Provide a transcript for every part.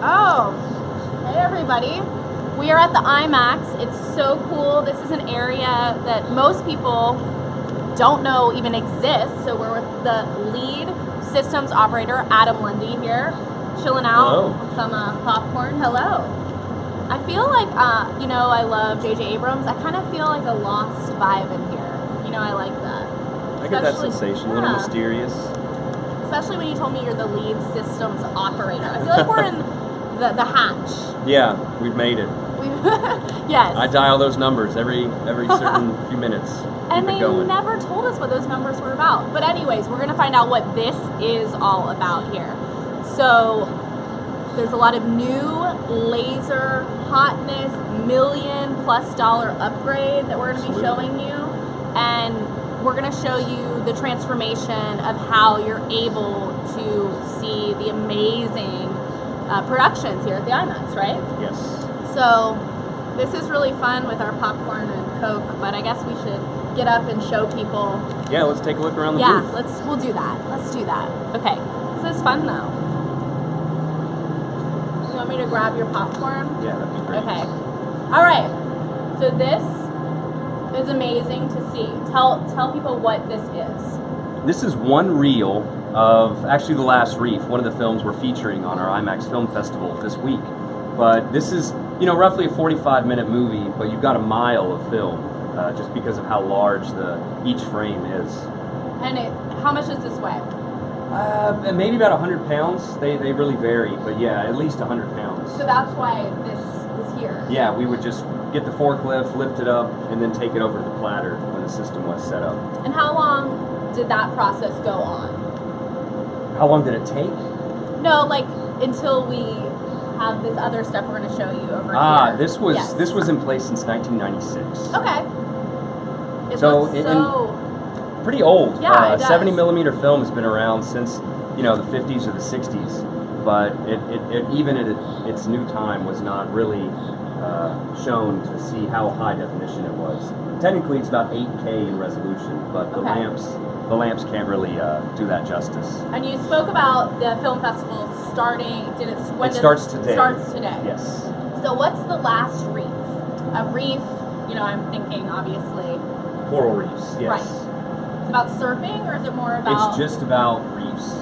Oh, hey everybody. We are at the IMAX. It's so cool. This is an area that most people don't know even exists. So we're with the lead systems operator, Adam Lundy here, chilling out. Hello. With some popcorn. Hello. I feel like, I love J.J. Abrams. I kind of feel like a lost vibe in here. I like that. I get that sensation, a little mysterious. Especially when you told me you're the lead systems operator. I feel like we're in the hatch. Yeah, we've made it. Yes. I dial those numbers every certain few minutes. And they never told us what those numbers were about. But anyways, we're going to find out what this is all about here. So there's a lot of new laser hotness $1 million+ upgrade that we're going to be showing you. And we're going to show you the transformation of how you're able to see the amazing productions here at the IMAX, right? Yes. So this is really fun with our popcorn and Coke, but I guess we should get up and show people. Yeah, let's take a look around the booth. Yeah, we'll do that. Let's do that. Okay, this is fun though. You want me to grab your popcorn? Yeah, that'd be great. Okay. All right. So this is amazing to see. Tell people what this is. This is one reel of actually The Last Reef, one of the films we're featuring on our IMAX Film Festival this week. But this is, roughly a 45-minute movie, but you've got a mile of film just because of how large each frame is. And how much does this weigh? Maybe about 100 pounds. They really vary, but yeah, at least 100 pounds. So that's why this is here. Yeah, we would just get the forklift, lift it up, and then take it over to the platter when the system was set up. And how long did that process go on? How long did it take? No, like until we have this other stuff we're going to show you over here. This was in place since 1996. Okay. It So looks so pretty old. Yeah, it does. 70 millimeter film has been around since the 50s or the 60s, but it even at its new time was not really shown to see how high definition it was. Technically, it's about 8K in resolution, but the lamps can't really do that justice. And you spoke about the film festival starting. It starts today. Starts today. Yes. So what's the last reef? A reef. I'm thinking obviously. Coral reefs. Yes. Right. It's about surfing, or is it more about? It's just about reefs.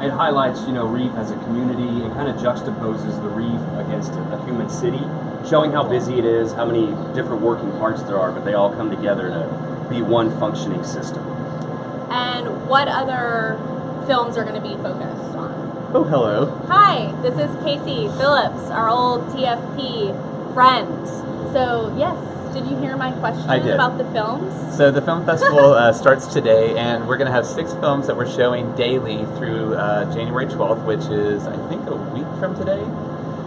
It highlights, reef as a community and kind of juxtaposes the reef against a human city, showing how busy it is, how many different working parts there are, but they all come together to be one functioning system. And what other films are going to be focused on? Oh, hello. Hi, this is Casey Phillips, our old TFP friend. So, yes, did you hear my question I did. about the films? So the film festival starts today, and we're going to have 6 films that we're showing daily through January 12th, which is, I think, a week from today.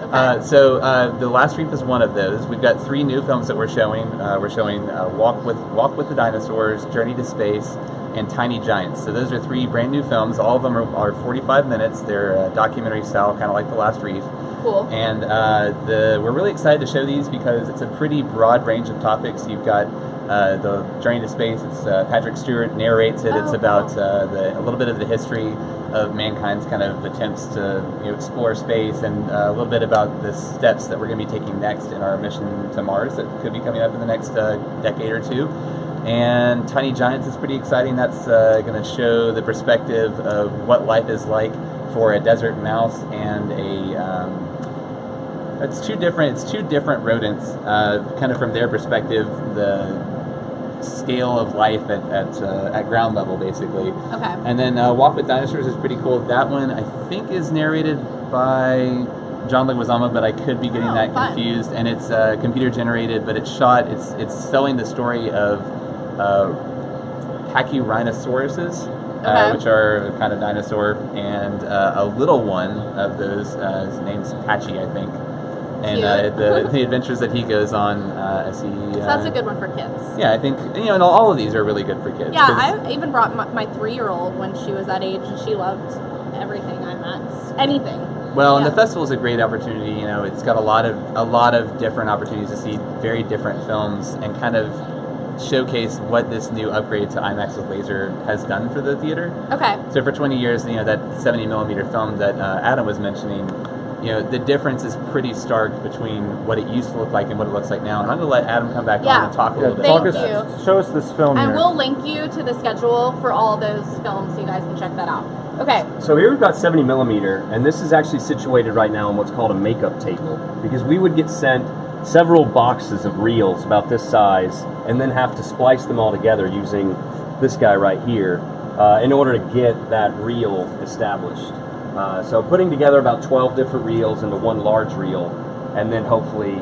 Okay. So The Last Reef is one of those. We've got 3 new films that we're showing. We're showing Walk with the Dinosaurs, Journey to Space, and Tiny Giants. So those are 3 brand new films. All of them are 45 minutes. They're documentary style, kind of like The Last Reef. Cool. And we're really excited to show these because it's a pretty broad range of topics. You've got the Journey to Space. It's Patrick Stewart narrates it. It's about a little bit of the history of mankind's kind of attempts to explore space, and a little bit about the steps that we're going to be taking next in our mission to Mars that could be coming up in the next decade or two. And Tiny Giants is pretty exciting. That's going to show the perspective of what life is like for a desert mouse and it's two different rodents, kind of from their perspective, the scale of life at ground level, basically. Okay. And then Walk with Dinosaurs is pretty cool. That one I think is narrated by John Leguizamo, but I could be getting that confused. And it's computer generated, but it's telling the story of pachyrhinosauruses, which are a kind of dinosaur, and a little one of those. His name's Patchy, I think. And the adventures that he goes on as he. So that's a good one for kids. Yeah, I think and all of these are really good for kids. Yeah, I even brought my 3-year-old when she was that age, and she loved everything IMAX, anything. Well, and the festival is a great opportunity. It's got a lot of different opportunities to see very different films and kind of showcase what this new upgrade to IMAX with laser has done for the theater. Okay. So for 20 years, that 70 millimeter film that Adam was mentioning the difference is pretty stark between what it used to look like and what it looks like now. And I'm going to let Adam come back on and talk a little bit Thank about that. you. Show us this film And here. we'll link you to the schedule for all those films so you guys can check that out. Okay. So here we've got 70 millimeter, and this is actually situated right now on what's called a makeup table, because we would get sent several boxes of reels about this size, and then have to splice them all together using this guy right here in order to get that reel established. So putting together about 12 different reels into one large reel, and then hopefully,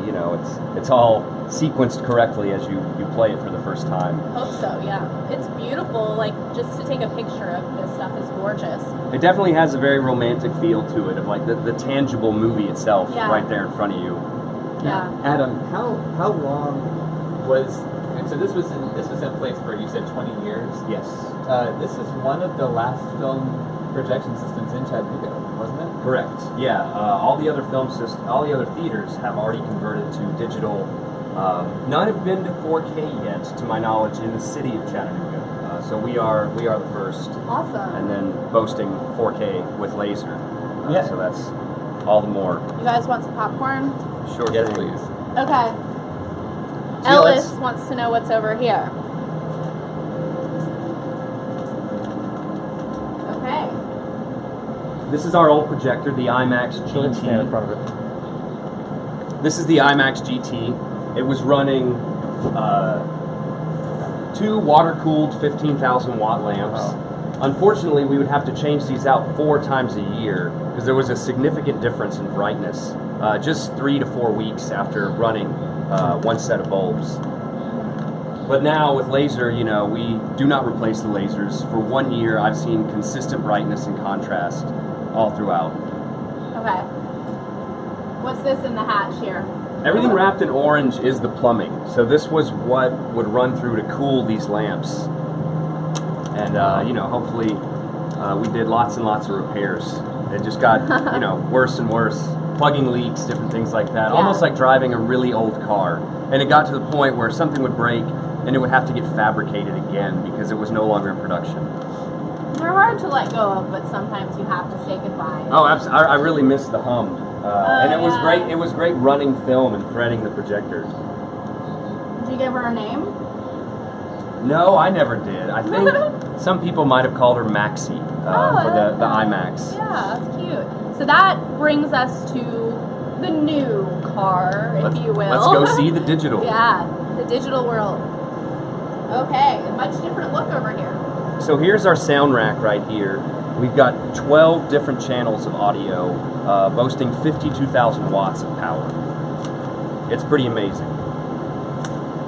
it's all sequenced correctly as you play it for the first time. Hope so, yeah. It's beautiful. Like, just to take a picture of this stuff is gorgeous. It definitely has a very romantic feel to it, of like the tangible movie itself right there in front of you. Yeah. Adam, how long was... So this was in place for, you said, 20 years? Yes. This is one of the last film projection systems in Chattanooga, wasn't it? Correct. Yeah. All the other theaters have already converted to digital. None have been to 4K yet, to my knowledge, in the city of Chattanooga. So we are the first. Awesome. And then boasting 4K with laser. Yeah. So that's all the more. You guys want some popcorn? Sure. Yes, thing. please. Okay. So Ellis let's- wants to know what's over here. Okay. This is our old projector, the IMAX Go ahead and stand in GT. front of it. This is the IMAX GT. It was running two water-cooled 15,000 watt lamps. Wow. Unfortunately, we would have to change these out 4 times a year because there was a significant difference in brightness just 3 to 4 weeks after running one set of bulbs. But now with laser, we do not replace the lasers. For 1 year, I've seen consistent brightness and contrast all throughout. Okay. What's this in the hatch here? Everything wrapped in orange is the plumbing. So this was what would run through to cool these lamps. And, hopefully we did lots and lots of repairs. It just got, worse and worse. Plugging leaks, different things like that. Yeah. Almost like driving a really old car. And it got to the point where something would break and it would have to get fabricated again because it was no longer in production. They're hard to let go of, but sometimes you have to say goodbye. Oh, absolutely. I really missed the hum. And it was yeah. great. It was great running film and threading the projector. Did you give her a name? No, I never did. I think some people might have called her Maxie for the IMAX. Yeah, that's cute. So that brings us to the new car, if you will. Let's go see the digital. Yeah, the digital world. Okay, a much different look over here. So here's our sound rack right here. We've got 12 different channels of audio, boasting 52,000 watts of power. It's pretty amazing.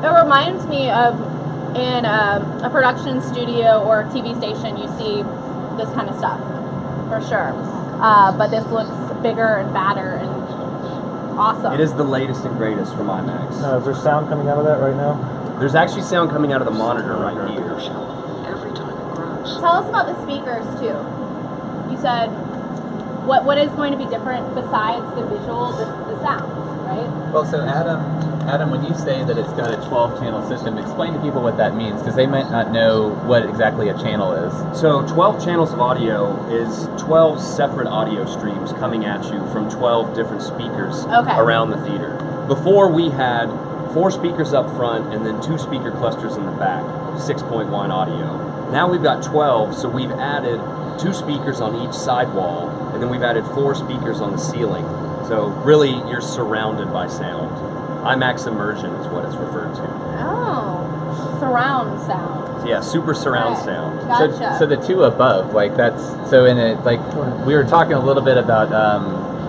It reminds me of in a production studio or TV station, you see this kind of stuff, for sure. But this looks bigger and badder and awesome. It is the latest and greatest from IMAX. Now, is there sound coming out of that right now? There's actually sound coming out of the monitor right here. Tell us about the speakers too. You said what is going to be different besides the visual, the sound, right? Well, so Adam, when you say that it's got a 12-channel system, explain to people what that means, because they might not know what exactly a channel is. So 12 channels of audio is 12 separate audio streams coming at you from 12 different speakers around the theater. Before we had 4 speakers up front and then 2 speaker clusters in the back, 6.1 audio. Now we've got 12, so we've added 2 speakers on each side wall, and then we've added 4 speakers on the ceiling. So really, you're surrounded by sound. IMAX immersion is what it's referred to. Oh, surround sound. Yeah, super surround sound. Gotcha. So the 2 above, like that's so in it. Like we were talking a little bit about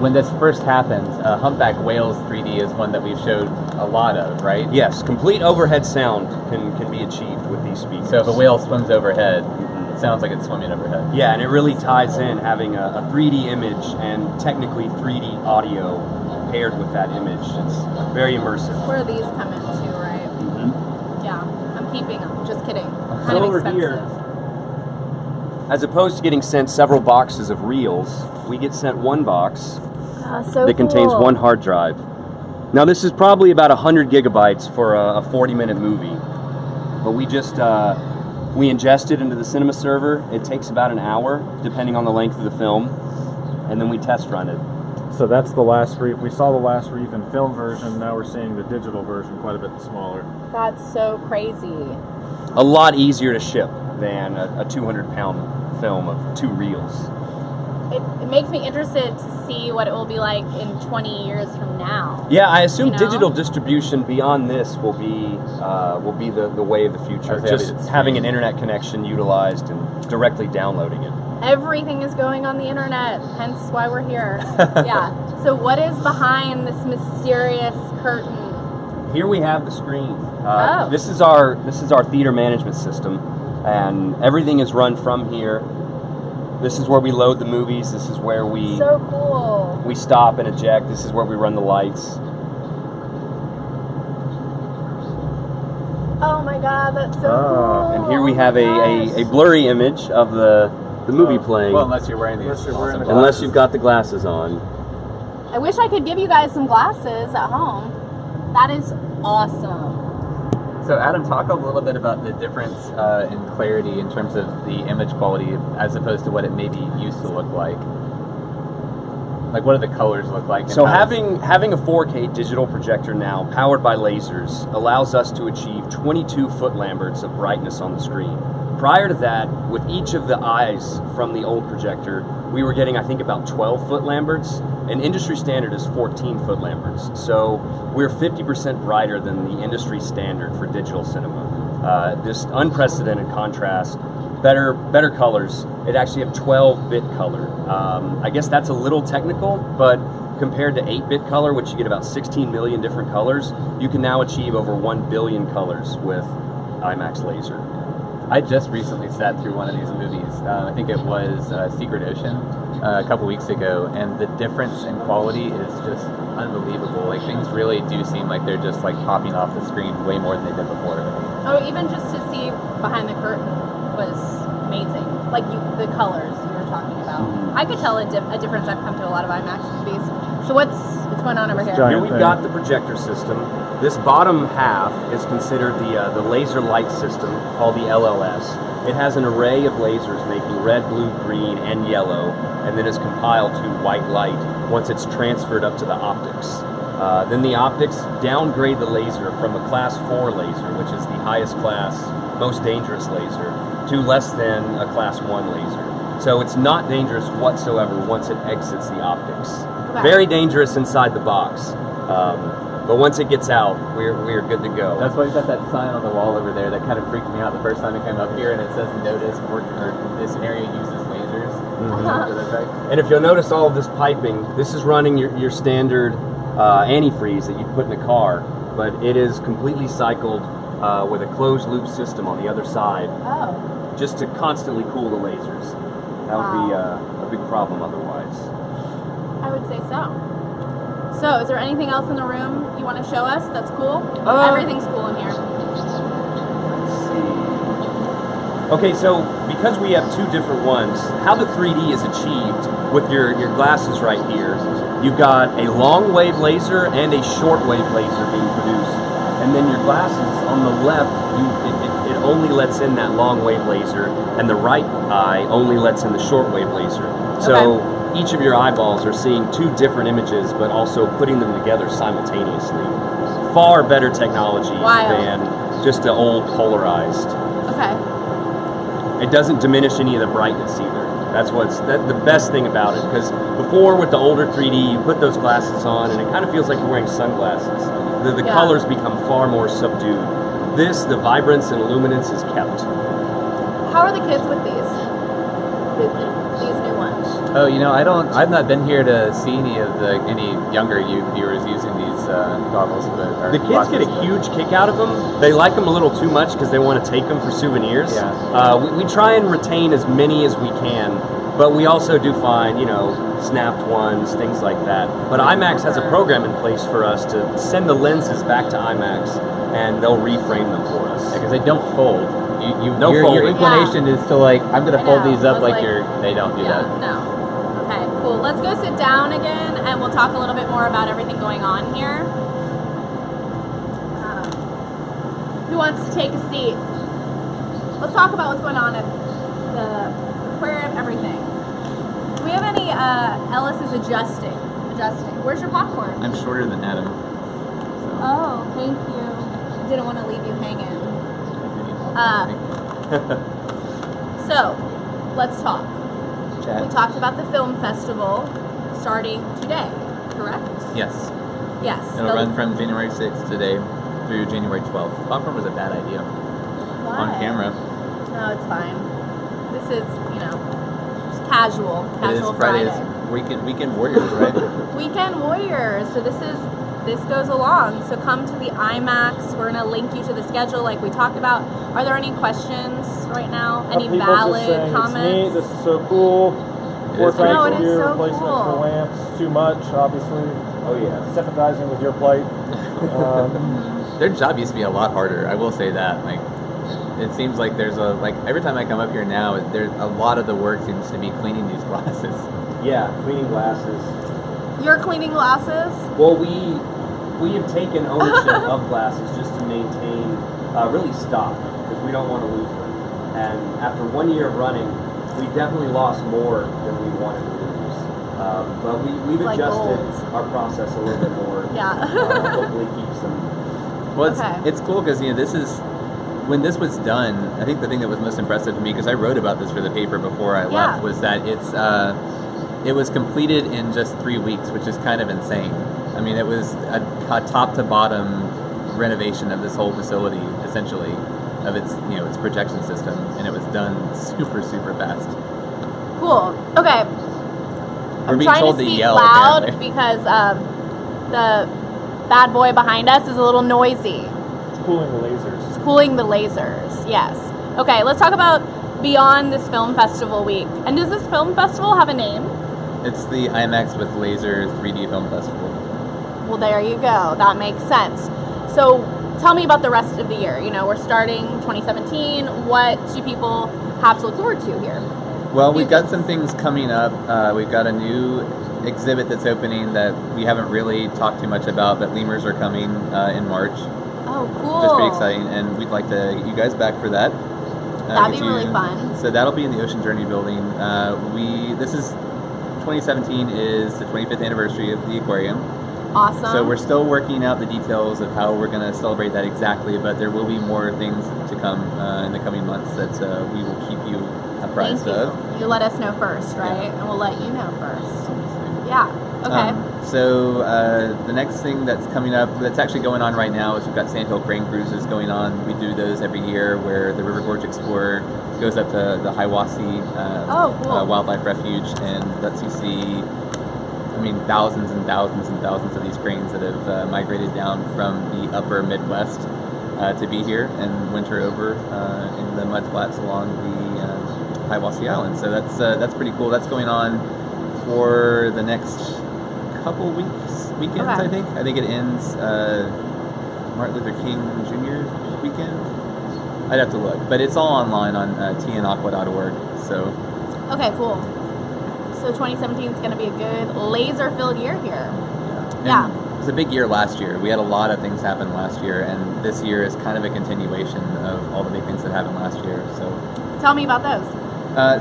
when this first happened. Humpback Whales 3D is one that we've showed a lot of, right? Yes, complete overhead sound can be achieved with these speakers. So if a whale swims overhead, it sounds like it's swimming overhead. Yeah, and it really ties in having a 3D image and technically 3D audio paired with that image. It's very immersive. Where these come in too, right? Mm-hmm. Yeah, I'm keeping them. Just kidding. Kind So of over expensive. here, as opposed to getting sent several boxes of reels, we get sent one box So that contains one hard drive. Now this is probably about 100 gigabytes for a 40-minute movie, but we just we ingest it into the cinema server. It takes about an hour, depending on the length of the film, and then we test run it. So that's the last reef. We saw the last reef in film version. Now we're seeing the digital version, quite a bit smaller. That's so crazy. A lot easier to ship than a 200-pound film of 2 reels. It makes me interested to see what it will be like in 20 years from now. Yeah, I assume You know? digital distribution beyond this will be the way of the future. Okay, Just it's having an streaming. internet connection utilized and directly downloading it. Everything is going on the internet, hence why we're here. Yeah. So what is behind this mysterious curtain? Here we have the screen. Oh. This is our theater management system, and everything is run from here. This is where we load the movies. This is where we So cool. we stop and eject. This is where we run the lights. Oh my god, that's so cool. And here we Oh have my a gosh. blurry image of the movie playing. Well, unless you're wearing these. Unless you're wearing the awesome Unless you've got the glasses on. I wish I could give you guys some glasses at home. That is awesome. So Adam, talk a little bit about the difference in clarity in terms of the image quality as opposed to what it maybe used to look like. Like, what do the colors look like? And So how- having a 4K digital projector now powered by lasers allows us to achieve 22 foot Lamberts of brightness on the screen. Prior to that, with each of the eyes from the old projector, we were getting, I think, about 12 foot Lamberts, and industry standard is 14 foot Lamberts. So we're 50% brighter than the industry standard for digital cinema. Just unprecedented contrast, better colors. It actually have 12-bit color. I guess that's a little technical, but compared to 8-bit color, which you get about 16 million different colors, you can now achieve over 1 billion colors with IMAX laser. I just recently sat through one of these movies. I think it was Secret Ocean a couple weeks ago, and the difference in quality is just unbelievable. Like, things really do seem like they're just like popping off the screen way more than they did before. Oh, even just to see behind the curtain was amazing. Like the colors you were talking about. I could tell a difference. I've come to a lot of IMAX movies. So what's going on over here? giant Here we've thing. got the projector system. This bottom half is considered the laser light system, called the LLS. It has an array of lasers making red, blue, green, and yellow, and then is compiled to white light once it's transferred up to the optics. Then the optics downgrade the laser from a class 4 laser, which is the highest class, most dangerous laser, to less than a class 1 laser. So it's not dangerous whatsoever once it exits the optics. Okay. Very dangerous inside the box. But once it gets out, we're good to go. That's why you've got that sign on the wall over there that kind of freaked me out the first time it came up here, and it says "Notice this area uses lasers." Uh-huh. Is that right? And if you'll notice all of this piping, this is running your standard antifreeze that you put in a car, but it is completely cycled with a closed loop system on the other side, Oh, just to constantly cool the lasers. That would be a big problem otherwise. I would say so. So, is there anything else in the room you want to show us that's cool? Everything's cool in here. Let's see. Okay, so because we have 2 different ones, how the 3D is achieved with your glasses right here, you've got a long wave laser and a short wave laser being produced. And then your glasses on the left, it only lets in that long wave laser, and the right eye only lets in the short wave laser. So each of your eyeballs are seeing 2 different images, but also putting them together simultaneously. Far better technology than just the old polarized. Okay. It doesn't diminish any of the brightness either. That's the best thing about it, because before with the older 3D, you put those glasses on and it kind of feels like you're wearing sunglasses. The colors become far more subdued. This, the vibrance and luminance is kept. How are the kids with these? These new ones? Oh, I've not been here to see any younger viewers using these goggles. The kids get a huge kick out of them. They like them a little too much because they want to take them for souvenirs. Yeah. We try and retain as many as we can, but we also do find, snapped ones, things like that. But IMAX has a program in place for us to send the lenses back to IMAX, and they'll reframe them for us. Because they don't fold. No your folding. inclination is to I'm going to I fold know. these up I was like you're. They don't do Yeah, that. no. Okay, cool. Let's go sit down again and we'll talk a little bit more about everything going on here. Who wants to take a seat? Let's talk about what's going on at the aquarium, everything. Do we have any Ellis is adjusting? Adjusting. Where's your popcorn? I'm shorter than Adam. So. Oh, thank you. I didn't want to leave you hanging. So, let's talk. Chat. We talked about the film festival starting today, correct? Yes. Yes. It'll run from January 6th today through January 12th. Popcorn was a bad idea Why? on camera. No, it's fine. This is, just casual It is Friday. Friday's Weekend Warriors, right? Weekend Warriors. So this goes along. So come to the IMAX. We're gonna link you to the schedule, like we talked about. Are there any questions right now? Any People valid just saying, comments? It's neat. This is so cool. 4 pretty times cool. a year It is so replacement cool. for lamps. Too much, obviously. Oh yeah. Sympathizing with your plight. Their job used to be a lot harder. I will say that. Like, it seems like there's every time I come up here now, there's a lot of the work seems to be cleaning these glasses. Yeah, cleaning glasses. You're cleaning glasses? Well, we have taken ownership of glasses just to maintain really stock because we don't want to lose them. And after 1 year of running, we definitely lost more than we wanted to lose. But we've It's like adjusted gold. our process a little bit more. Yeah. Hopefully keeps them. Well, Okay. it's cool because this is when this was done. I think the thing that was most impressive to me, because I wrote about this for the paper before I left, was that it was completed in just 3 weeks, which is kind of insane. I mean, it was a top to bottom renovation of this whole facility, essentially, of its its projection system, and it was done super fast. Cool. Okay. We're I'm being trying told to to speak yell, loud apparently. because the bad boy behind us is a little noisy. Cooling lasers. It's cooling the lasers. Yes. Okay, let's talk about beyond this film festival week. And does this film festival have a name? It's the IMAX with Laser 3D Film Festival. Well, there you go. That makes sense. So tell me about the rest of the year. We're starting 2017. What do people have to look forward to here? Well, we've got some things coming up. We've got a new exhibit that's opening that we haven't really talked too much about, but lemurs are coming in March. Oh, cool. Which is pretty exciting, and we'd like to get you guys back for that. That'd be really fun. So that'll be in the Ocean Journey building. 2017 is the 25th anniversary of the aquarium. Awesome. So we're still working out the details of how we're going to celebrate that exactly, but there will be more things to come in the coming months that we will keep you apprised Thank you. of. You let us know first, right? Yeah. And we'll let you know first. Yeah. Okay. So the next thing that's coming up, that's actually going on right now, is we've got Sandhill Crane Cruises going on. We do those every year where the River Gorge Explorer goes up to the Hiwassee cool. Wildlife Refuge and lets you see, thousands and thousands and thousands of these cranes that have migrated down from the upper Midwest to be here and winter over in the mudflats along the Hiwassee Island. So that's pretty cool. That's going on for the next couple weekends. Okay. I think it ends Martin Luther King Jr. weekend. I'd have to look, but it's all online on tnaqua.org. So Okay, cool. So 2017 is going to be a good laser-filled year here. yeah. It was a big year last year. We had a lot of things happen last year, and this year is kind of a continuation of all the big things that happened last year. So Tell me about those.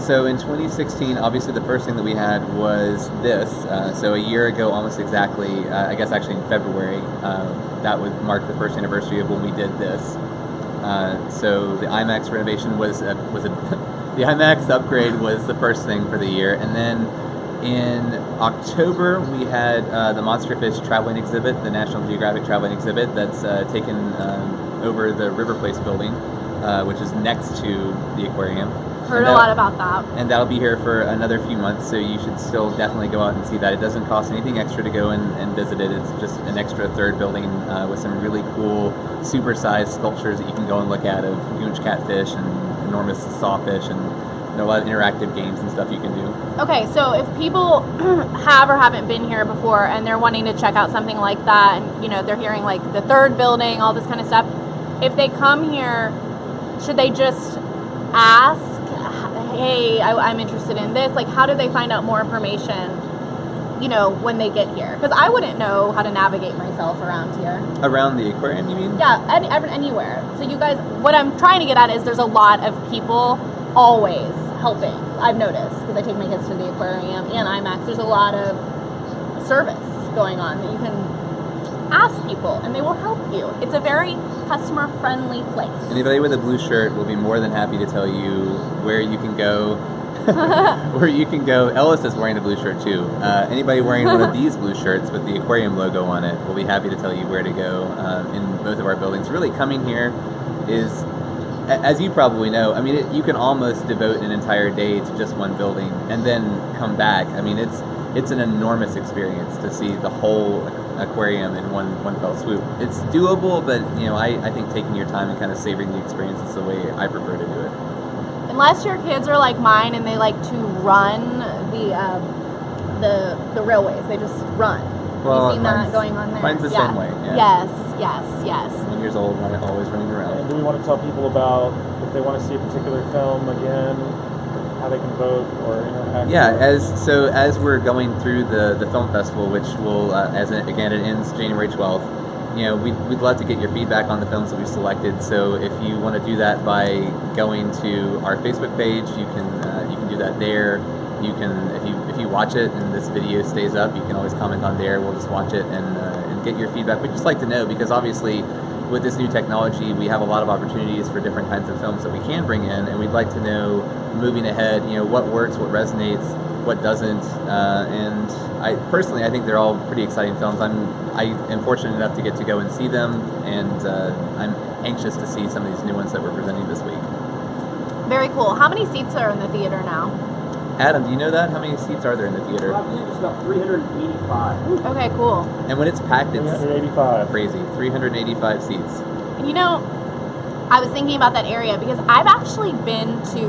So in 2016, obviously the first thing that we had was this. So a year ago, almost exactly, I guess actually in February, that would mark the first anniversary of when we did this. So the IMAX renovation the IMAX upgrade was the first thing for the year, and then in October we had the Monsterfish traveling exhibit, the National Geographic traveling exhibit that's taken over the River Place building, which is next to the aquarium. Heard a lot about that. And that'll be here for another few months, so you should still definitely go out and see that. It doesn't cost anything extra to go and visit it. It's just an extra third building with some really cool, super-sized sculptures that you can go and look at of goonch catfish and enormous sawfish and a lot of interactive games and stuff you can do. Okay, so if people have or haven't been here before and they're wanting to check out something like that, and they're hearing like the third building, all this kind of stuff, if they come here, should they just ask, hey, I'm interested in this? Like, how do they find out more information, when they get here? Because I wouldn't know how to navigate myself around here. Around the aquarium, you mean? Yeah, anywhere. So you guys, what I'm trying to get at is there's a lot of people always helping. I've noticed, because I take my kids to the aquarium and IMAX. There's a lot of service going on that you can ask people and they will help you. It's a very customer friendly place. Anybody with a blue shirt will be more than happy to tell you where you can go. Where you can go. Ellis is wearing a blue shirt too. Anybody wearing one of these blue shirts with the aquarium logo on it will be happy to tell you where to go in both of our buildings. Really, coming here is, as you probably know, I mean, you can almost devote an entire day to just one building and then come back. I mean, it's an enormous experience to see the whole aquarium in one fell swoop. It's doable, but I think taking your time and kind of savoring the experience is the way I prefer to do it. Unless your kids are like mine and they like to run the railways, they just run. Well, Have you seen that going on there? Mine's the same way. Yeah. Yes. 1 years old, and always running around. And do we want to tell people about if they want to see a particular film again, how they can vote or interact? Yeah, as we're going through the film festival, which will it ends January 12th. We'd love to get your feedback on the films that we've selected. So if you want to do that by going to our Facebook page, you can do that there. You can, if you watch it and this video stays up, you can always comment on there. We'll just watch it and get your feedback. We'd just like to know, because obviously with this new technology, we have a lot of opportunities for different kinds of films that we can bring in, and we'd like to know, moving ahead, what works, what resonates, what doesn't. And I think they're all pretty exciting films. I am fortunate enough to get to go and see them, and I'm anxious to see some of these new ones that we're presenting this week. Very cool. How many seats are in the theater now? Adam, do you know that? How many seats are there in the theater? I believe it's about 385. Okay, cool. And when it's packed, it's 385. crazy. 385 seats. And I was thinking about that area because I've actually been to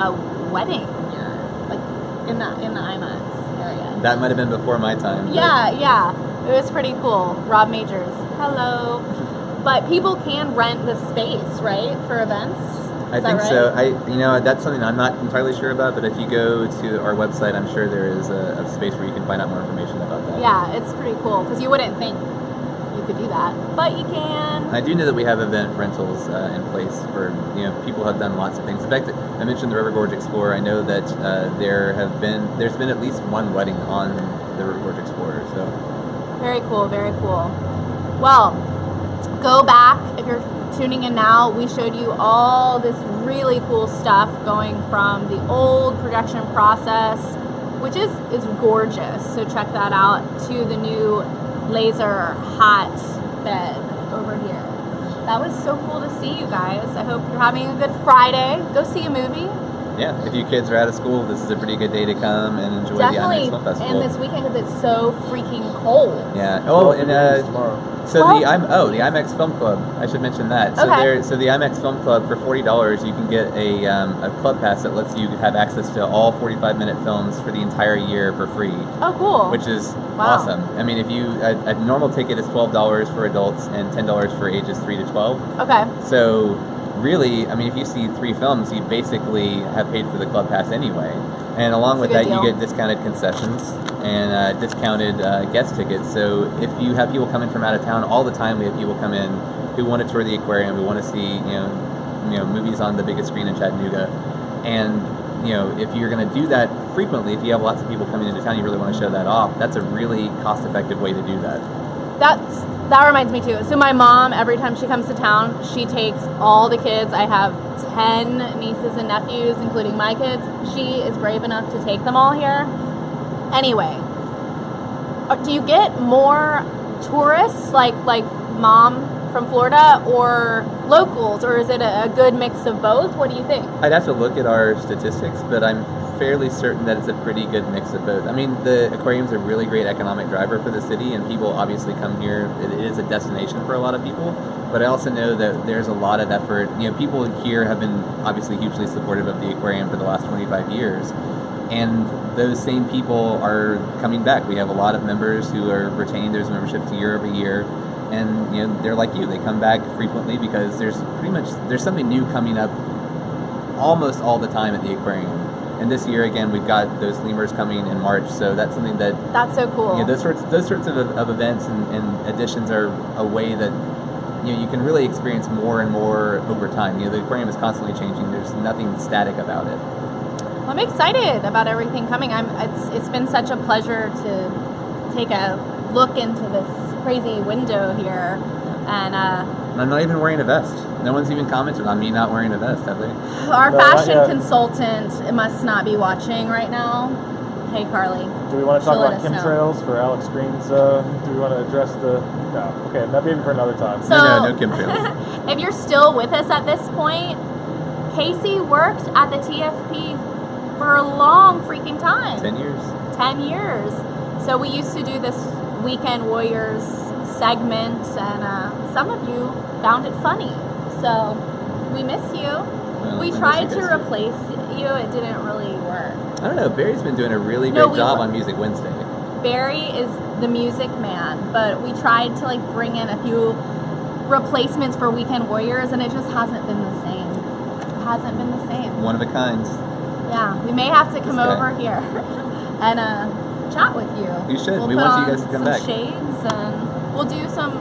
a wedding here, like in the IMAX area. That might have been before my time. Yeah. It was pretty cool. Rob Majors. Hello. But people can rent the space, right, for events? I think so. That's something I'm not entirely sure about, but if you go to our website, I'm sure there is a space where you can find out more information about that. Yeah, it's pretty cool, because you wouldn't think you could do that, but you can. I do know that we have event rentals in place for, people have done lots of things. In fact, I mentioned the River Gorge Explorer. I know that there's been at least one wedding on the River Gorge Explorer, so. Very cool, very cool. Well, go back if you're tuning in now. We showed you all this really cool stuff going from the old production process, which is gorgeous, so check that out, to the new laser hot bed over here. That was so cool to see you guys. I hope you're having a good Friday. Go see a movie. Yeah, if your kids are out of school, this is a pretty good day to come and enjoy the IMAX Film Festival. And this weekend, because it's so freaking cold. Yeah. Oh, and tomorrow. so the IMAX Film Club. I should mention that. Okay. So the IMAX Film Club, for $40, you can get a club pass that lets you have access to all 45-minute films for the entire year for free. Oh, cool. Which is awesome. I mean, if a normal ticket is $12 for adults and $10 for ages 3 to 12. Okay. So really, I mean, if you see 3 films, you basically have paid for the club pass anyway. And along with that, you get discounted concessions and discounted guest tickets. So if you have people coming from out of town, all the time we have people come in who want to tour the aquarium, who want to see movies on the biggest screen in Chattanooga. And if you're going to do that frequently, if you have lots of people coming into town, you really want to show that off. That's a really cost-effective way to do that. That reminds me too. So my mom, every time she comes to town, she takes all the kids. I have 10 nieces and nephews, including my kids. She is brave enough to take them all here. Anyway, do you get more tourists like mom from Florida or locals, or is it a good mix of both? What do you think? I'd have to look at our statistics, but I'm fairly certain that it's a pretty good mix of both. I mean, the aquarium's a really great economic driver for the city, and people obviously come here. It is a destination for a lot of people, but I also know that there's a lot of effort. People here have been obviously hugely supportive of the aquarium for the last 25 years, and those same people are coming back. We have a lot of members who are retaining those memberships year over year, and they're like you. They come back frequently because there's something new coming up almost all the time at the aquarium. And this year, again, we've got those lemurs coming in March, so that's something that's so cool. Those sorts of events and additions are a way that you can really experience more and more over time. The aquarium is constantly changing. There's nothing static about it. Well, I'm excited about everything coming. It's been such a pleasure to take a look into this crazy window here, and And I'm not even wearing a vest. No one's even commented on me not wearing a vest, have they? our No, not fashion yet. consultant must not be watching right now. Hey, Carly. Do we want to talk She'll let about us know. chemtrails for Alex Green's? Do we want to address the? No. Okay, that maybe for another time. So, No chemtrails. if you're still with us at this point, Casey worked at the TFP for a long freaking time. 10 years. 10 years. So we used to do this Weekend Warriors segment, and some of you found it funny. So we miss you. Well, We I miss tried you to guys too. replace you. It didn't really work. I don't know. Barry's been doing a really No, great we job were- on Music Wednesday. Barry is the music man, but we tried to like bring in a few replacements for Weekend Warriors, and it just hasn't been the same. It hasn't been the same. One of a kind. Yeah, we may have to come This guy. over here and chat with you. We should. We'll We put want you on guys to come some back. shades, and we'll do some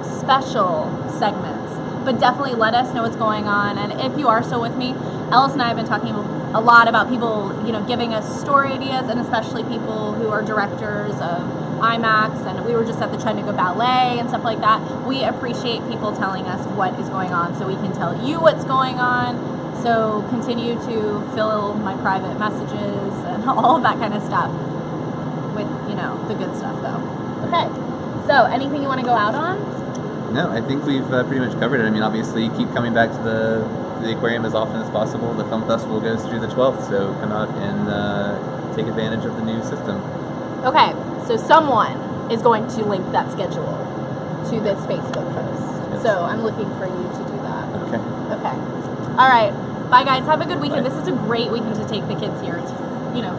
special segments. But definitely let us know what's going on. And if you are still with me, Ellis and I have been talking a lot about people, giving us story ideas, and especially people who are directors of IMAX. And we were just at the Chattanooga Ballet and stuff like that. We appreciate people telling us what is going on, so we can tell you what's going on. So continue to fill my private messages and all of that kind of stuff with, the good stuff, though. Okay. So anything you want to go out on? No, I think we've pretty much covered it. I mean, obviously, keep coming back to the aquarium as often as possible. The film festival goes through the 12th, so come out and take advantage of the new system. Okay. So someone is going to link that schedule to this Facebook post. Yes. So I'm looking for you to do that. Okay. Okay. All right. Bye, guys. Have a good weekend. Bye. This is a great weekend to take the kids here. It's,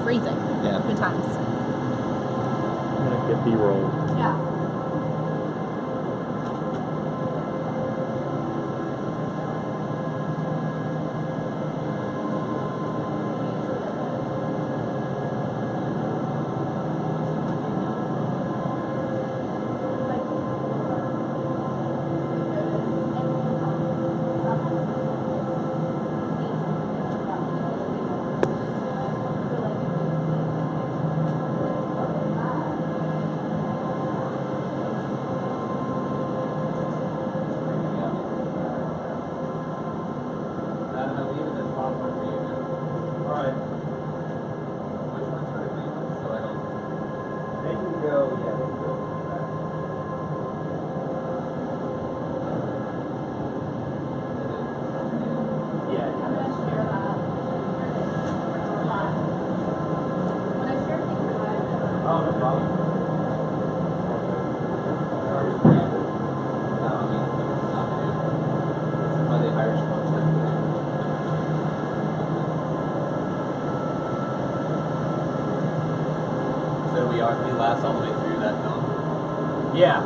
freezing. Yeah. Good times. I'm gonna get B-roll. Yeah. So we last all the way through that film? Yeah.